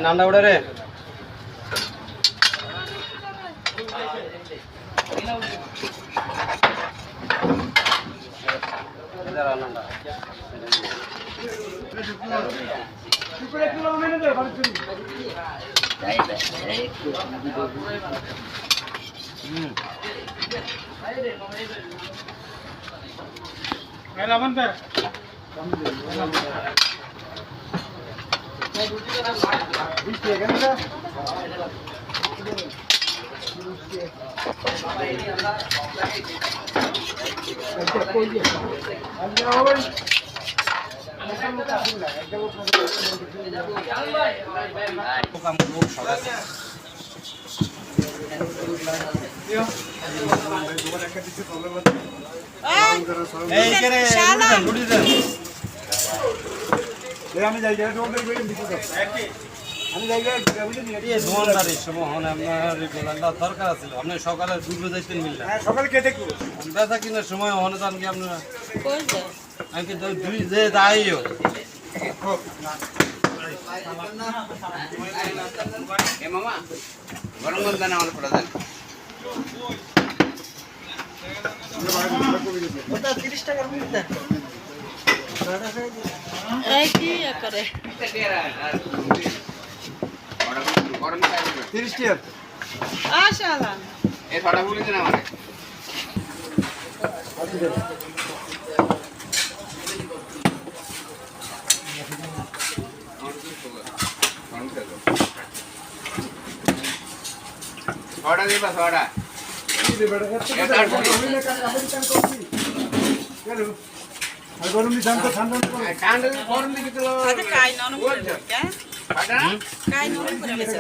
নান্ডা উড়ে রে আমি যাই দরকার আছে আপনি সকালে দুটো যাইতেন মিললেন সকালে কে দেখবো ব্যথা কিনার সময় হনে যান কি আপনারা আমি কিন্তু দুই যে যাইও মামা গরম গরম দানা আমার পড়া দেন 30 টাকার মিল দেন কি করে 30 টাকা আশাআল্লাহ এই ছটা বলে দেন আমারে ছটা দিবা ছটা গরম দিন তো ঠান্ডা ঠান্ডা গরম দিকে তো কাই নরম করে কে কাই নরম করে গেছে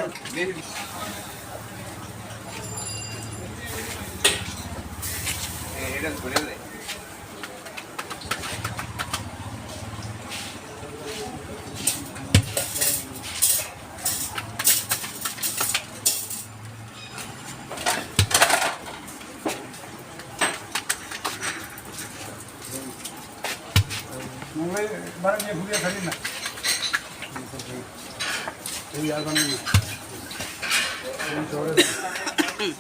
এটা করে দে বারে নিয়ে ঘুরিয়ে খালি না এই আর বানি না এই চড়ে এই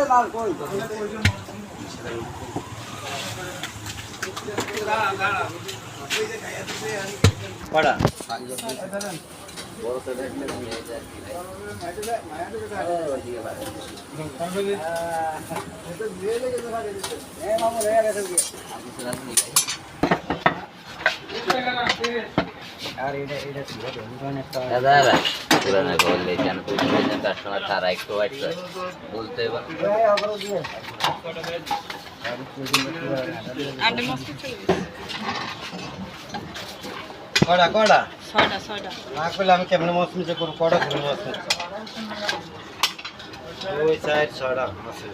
লাল কই পড়া দাদা পুরানা বললে কেন কাস্টমার তারা একটু ওয়েট করে বলতে কড়া কড়া ছয়টা ছয়টা না করলে আমি কেমন মাছ নিতে করবো কড়া করে মাছ নিতে ওই সাইড ছড়া আছে